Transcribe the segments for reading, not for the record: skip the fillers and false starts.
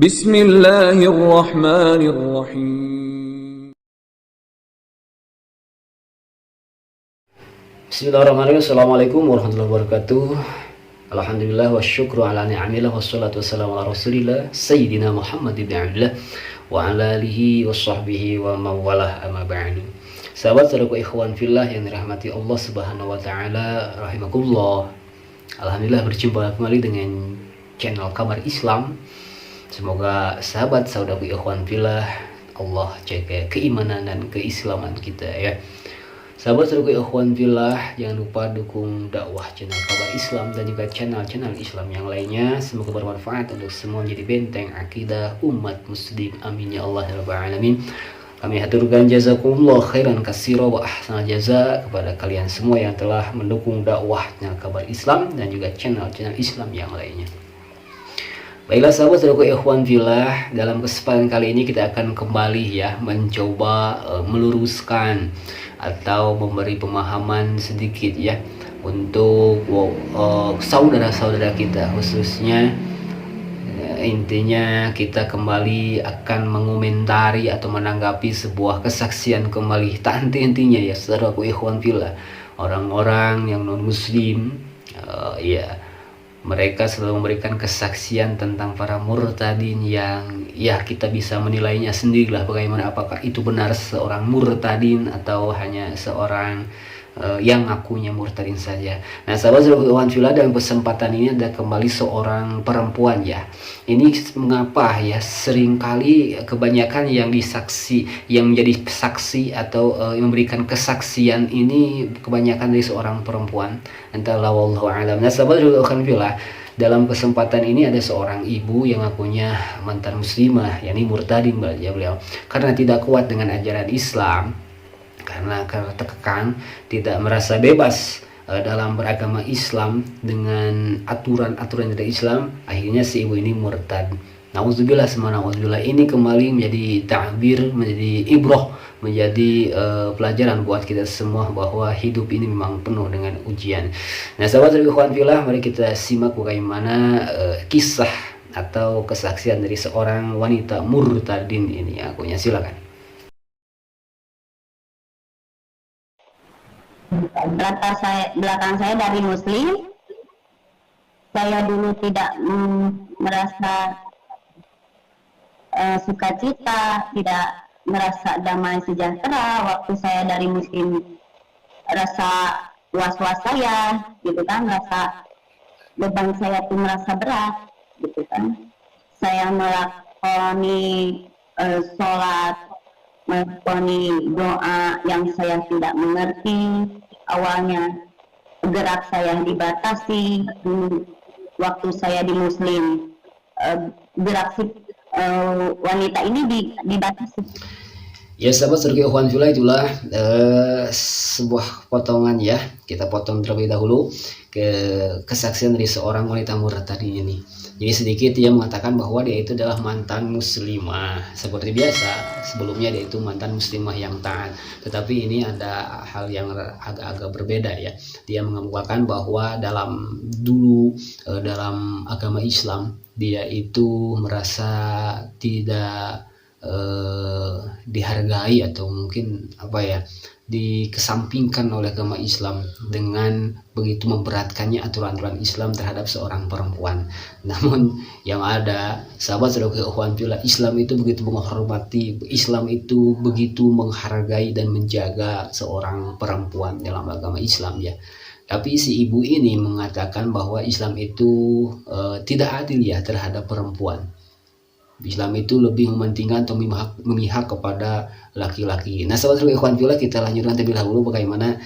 Bismillahirrahmanirrahim. Bismillahirrahmanirrahim. Assalamualaikum warahmatullahi wabarakatuh. Alhamdulillah wa syukru ala ni'amillah wassalatu wassalamu ala rasulillah Sayyidina Muhammad ibn Abdullah wa ala alihi wa sahbihi wa mawalah amma ba'du. Sahabat saudaraku ikhwan fillah yang dirahmati Allah subhanahu wa ta'ala rahimakumullah. Alhamdulillah berjumpa kembali dengan channel Kabar Islam. Semoga sahabat saudaraku ikhwan fillah Allah jaga keimanan dan keislaman kita ya. Sahabat saudaraku ikhwan fillah, jangan lupa dukung dakwah channel Kabar Islam dan juga channel-channel Islam yang lainnya. Semoga bermanfaat untuk semua, menjadi benteng akidah umat muslim. Amin ya Allah ya rabbal alamin. Kami haturkan jazakumullah khairan katsira wa ahsanal jaza kepada kalian semua yang telah mendukung dakwah channel Kabar Islam dan juga channel-channel Islam yang lainnya. Baiklah sahabat saudaraku ikhwan fillah, dalam kesempatan kali ini kita akan kembali ya mencoba meluruskan atau memberi pemahaman sedikit ya untuk saudara-saudara kita, khususnya intinya kita kembali akan mengomentari atau menanggapi sebuah kesaksian kembali. Tak henti-hentinya ya saudaraku ikhwan fillah, orang-orang yang non muslim ya mereka selalu memberikan kesaksian tentang para murtadin yang ya kita bisa menilainya sendirilah bagaimana, apakah itu benar seorang murtadin atau hanya seorang yang ngakunya murtadin saja. Nah sahabat saudaraku fillah, dalam kesempatan ini ada kembali seorang perempuan ya. Ini mengapa ya seringkali kebanyakan yang menjadi saksi atau memberikan kesaksian ini kebanyakan dari seorang perempuan, entahlah wallahu alam. Nah sahabat saudaraku fillah, dalam kesempatan ini ada seorang ibu yang ngakunya mantan muslimah, yakni murtadin beliau, karena tidak kuat dengan ajaran Islam, karena terkekang, tidak merasa bebas dalam beragama Islam dengan aturan-aturan dari Islam, akhirnya si ibu ini murtad. Nauzubillah, nauzubillah. Ini kembali menjadi ta'bir, menjadi ibrah, menjadi pelajaran buat kita semua bahwa hidup ini memang penuh dengan ujian. Nah sahabat ikhwan fillah, mari kita simak bagaimana kisah atau kesaksian dari seorang wanita murtadin ini. Akunya silakan. Belakang saya dari muslim. Saya dulu tidak merasa sukacita, tidak merasa damai sejahtera. Waktu saya dari muslim, rasa was-was saya gitu kan, rasa beban saya pun merasa berat gitu kan. Saya melakoni sholat, melakoni doa yang saya tidak mengerti. Awalnya gerak saya dibatasi dulu waktu saya di muslim, gerak wanita ini dibatasi. Ya sahabat saudaraku ikhwan fillah, itulah sebuah potongan ya, kita potong terlebih dahulu ke kesaksian dari seorang wanita murtadin ini. Jadi sedikit dia mengatakan bahwa dia itu adalah mantan muslimah. Seperti biasa sebelumnya dia itu mantan muslimah yang taat, tetapi ini ada hal yang agak-agak berbeda ya. Dia mengemukakan bahwa dalam agama Islam dia itu merasa tidak dihargai atau mungkin dikesampingkan oleh agama Islam dengan begitu memberatkannya aturan-aturan Islam terhadap seorang perempuan. Namun yang ada sahabat saudaraku ikhwan fillah, Islam itu begitu menghormati, Islam itu begitu menghargai dan menjaga seorang perempuan dalam agama Islam ya. Tapi si ibu ini mengatakan bahwa Islam itu tidak adil ya terhadap perempuan. Islam itu lebih mementingkan atau memihak kepada laki-laki. Nah sahabat ikhwan fillah, kita lanjutkan terlebih dahulu bagaimana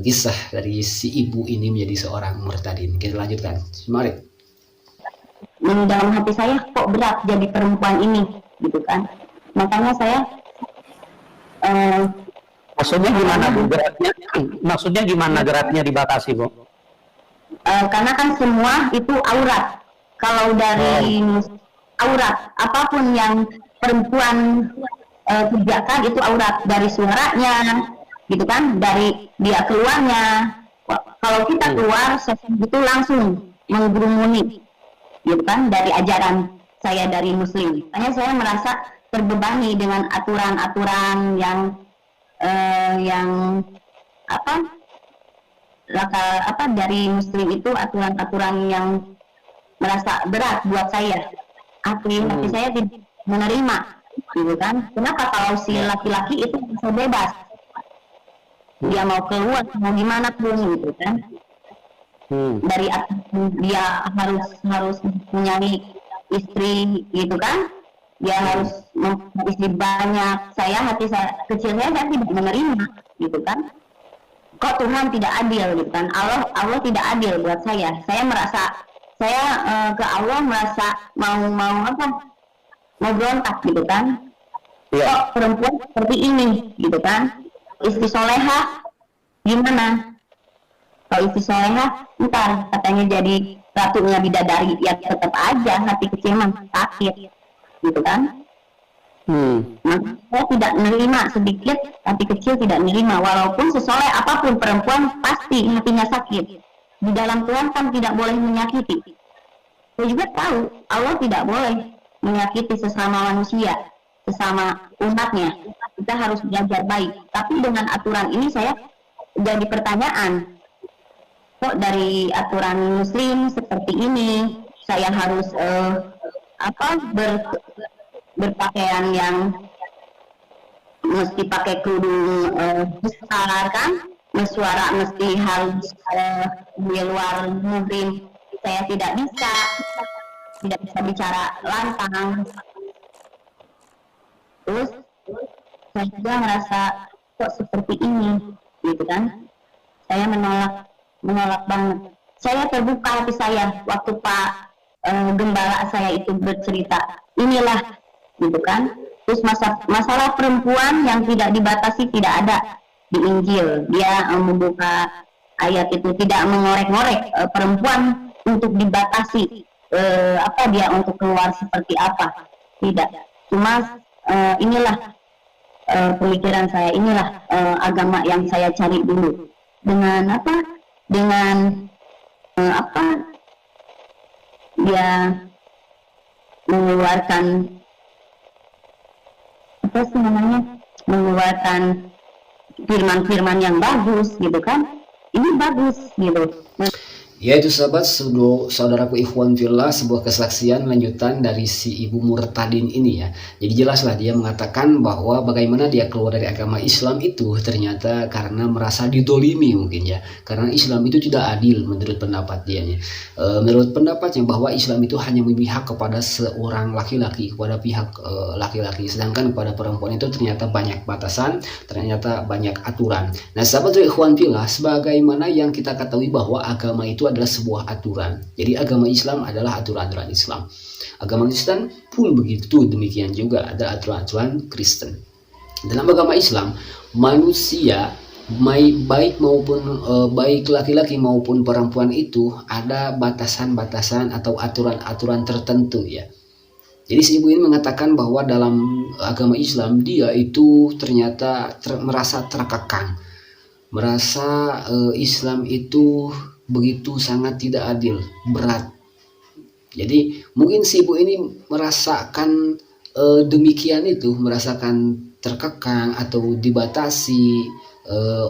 kisah dari si ibu ini menjadi seorang murtadin. Kita lanjutkan, mari. Dalam hati saya kok berat jadi perempuan ini gitu kan. Makanya saya maksudnya gimana Bu beratnya? Maksudnya gimana beratnya dibatasi Bu? Karena kan semua itu aurat. Kalau dari aurat, apapun yang perempuan kerjakan itu aurat, dari suaranya gitu kan, dari dia keluarnya. Kalau kita keluar itu langsung menggerumuni gitu kan, dari ajaran saya dari Muslim. Makanya saya merasa terbebani dengan aturan-aturan yang dari Muslim itu, aturan-aturan yang merasa berat buat saya. Hati saya tidak menerima, gitu kan? Kenapa kalau si laki-laki itu bisa bebas, dia mau keluar mau gimana pun, gitu kan? Dari dia harus mempunyai istri, gitu kan? Dia harus mempunyai istri banyak. Hati saya kecil saya tidak menerima, gitu kan? Kok Tuhan tidak adil, gitu kan? Allah tidak adil buat saya. Saya merasa ke Allah merasa mau berontak, gitu kan? Kok perempuan seperti ini, gitu kan? Istri soleha gimana? Kalau istri soleha, ntar katanya jadi ratunya bidadari, ya tetap aja hati kecil mah sakit, gitu kan? Nah, saya tidak menerima sedikit, hati kecil tidak menerima, walaupun sesoleh apapun perempuan pasti hatinya sakit. Di dalam Tuhan kan tidak boleh menyakiti. Saya juga tahu Allah tidak boleh menyakiti sesama manusia, sesama umatnya. Kita harus belajar baik. Tapi dengan aturan ini saya jadi pertanyaan, kok dari aturan Muslim seperti ini saya harus berpakaian yang mesti pakai kerudung besar kan, suara mesti harus di luar muhrim. Saya tidak bisa bicara lantang. Terus saya juga merasa kok seperti ini, gitu kan? Saya menolak banget. Saya terbuka hati saya waktu Pak gembala saya itu bercerita, inilah, gitu kan? Terus masalah perempuan yang tidak dibatasi tidak ada di Injil. Dia membuka ayat itu, tidak mengorek-ngorek perempuan untuk dibatasi dia untuk keluar seperti apa, tidak. Cuma inilah pemikiran saya, inilah agama yang saya cari dulu. Dengan dia mengeluarkan firman-firman yang bagus, gitu kan? Ini bagus, gitu. Ya itu sahabat, saudaraku ikhwan fillah, sebuah kesaksian lanjutan dari si ibu murtadin ini ya. Jadi jelaslah dia mengatakan bahwa bagaimana dia keluar dari agama Islam itu ternyata karena merasa didolimi mungkin ya. Karena Islam itu tidak adil menurut pendapat dia. Menurut pendapatnya bahwa Islam itu hanya memihak kepada seorang laki-laki, kepada pihak laki-laki. Sedangkan kepada perempuan itu ternyata banyak batasan, ternyata banyak aturan. Nah sahabat ikhwan fillah, sebagaimana yang kita ketahui bahwa agama itu adalah sebuah aturan. Jadi agama Islam adalah aturan-aturan Islam. Agama Kristen pun begitu, demikian juga ada aturan-aturan Kristen. Dalam agama Islam, manusia baik laki-laki maupun perempuan itu ada batasan-batasan atau aturan-aturan tertentu ya. Jadi si ibu ini mengatakan bahwa dalam agama Islam dia itu ternyata merasa terkekang, merasa Islam itu begitu sangat tidak adil, berat. Jadi mungkin si ibu ini merasakan demikian itu, merasakan terkekang atau dibatasi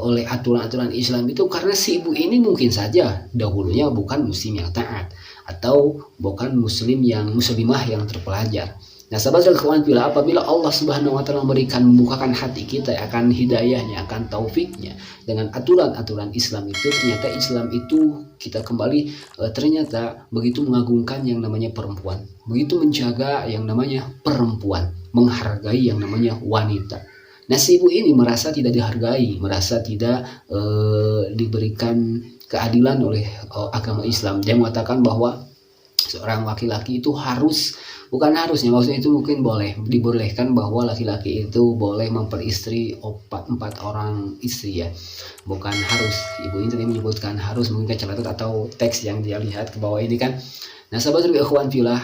oleh aturan-aturan Islam itu karena si ibu ini mungkin saja dahulunya bukan muslim yang taat atau bukan muslimah yang terpelajar. Nah sahabat ikhwan fillah, apabila Allah Subhanahu wa taala membukakan hati kita akan hidayahnya, akan taufiknya dengan aturan-aturan Islam itu, ternyata Islam itu kita kembali ternyata begitu mengagungkan yang namanya perempuan, begitu menjaga yang namanya perempuan, menghargai yang namanya wanita. Nah si ibu ini merasa tidak dihargai, merasa tidak diberikan keadilan oleh agama Islam. Dia mengatakan bahwa seorang laki-laki itu maksudnya itu mungkin dibolehkan bahwa laki-laki itu boleh memperistri 4 orang istri ya, bukan harus. Ibu ini tadi menyebutkan harus, mungkin kecelakaan atau teks yang dia lihat ke bawah ini kan. Nah sahabat ikhwan fillah,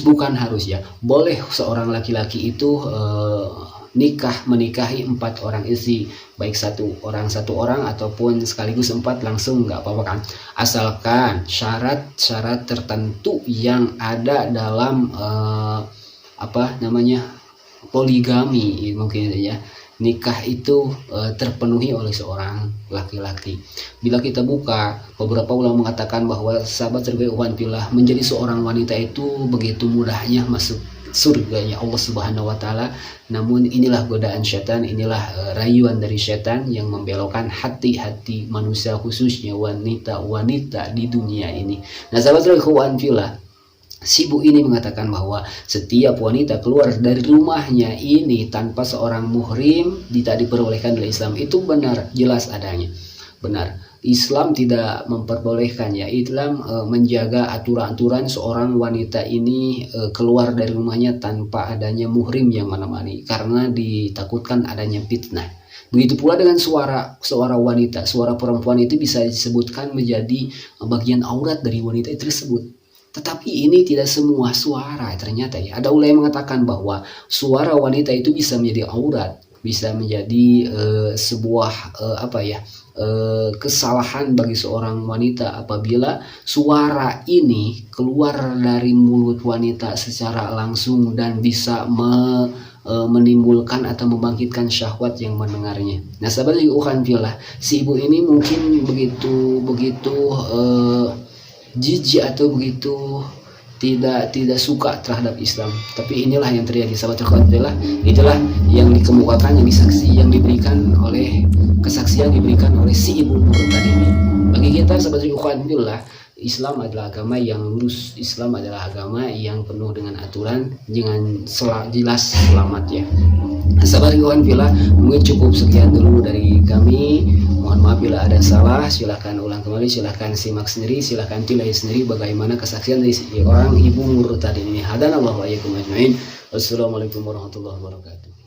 bukan harus ya, boleh seorang laki-laki itu menikahi 4 orang istri, baik satu orang ataupun sekaligus 4 langsung nggak apa-apa kan, asalkan syarat-syarat tertentu yang ada dalam poligami mungkin ya, nikah itu terpenuhi oleh seorang laki-laki. Bila kita buka, beberapa ulama mengatakan bahwa sahabat terbaik wanita menjadi seorang wanita itu begitu mudahnya masuk surganya Allah Subhanahu wa taala. Namun inilah godaan setan, inilah rayuan dari setan yang membelokkan hati-hati manusia, khususnya wanita-wanita di dunia ini. Nah, sahabat wanita, si ibu ini mengatakan bahwa setiap wanita keluar dari rumahnya ini tanpa seorang muhrim tidak diperbolehkan oleh Islam. Itu benar, jelas adanya. Benar. Islam tidak memperbolehkan ya. Islam menjaga aturan-aturan seorang wanita ini keluar dari rumahnya tanpa adanya muhrim yang menemani, karena ditakutkan adanya fitnah. Begitu pula dengan suara wanita, suara perempuan itu bisa disebutkan menjadi bagian aurat dari wanita itu tersebut. Tetapi ini tidak semua suara ternyata ya. Ada ulama yang mengatakan bahwa suara wanita itu bisa menjadi aurat, bisa menjadi sebuah kesalahan bagi seorang wanita apabila suara ini keluar dari mulut wanita secara langsung dan bisa menimbulkan atau membangkitkan syahwat yang mendengarnya. Nah, sahabat fillah, si ibu ini mungkin begitu jijik atau begitu tidak suka terhadap Islam. Tapi inilah yang terjadi, sahabat fillah. Itulah yang dikemukakan, yang diberikan oleh kesaksian diberikan oleh si ibu tadi ini. Bagi kita sahabat fillah, Islam adalah agama yang lurus. Islam adalah agama yang penuh dengan aturan, dengan jelas selamat ya. Sahabat fillah, mungkin cukup sekian dulu dari kami. Mohon maaf bila ada salah, silahkan ulang kembali, silahkan simak sendiri, silahkan tilai sendiri bagaimana kesaksian dari orang ibu Murtad ini. Hadanallahu wa iyyakum ajmain. Wassalamualaikum warahmatullahi wabarakatuh.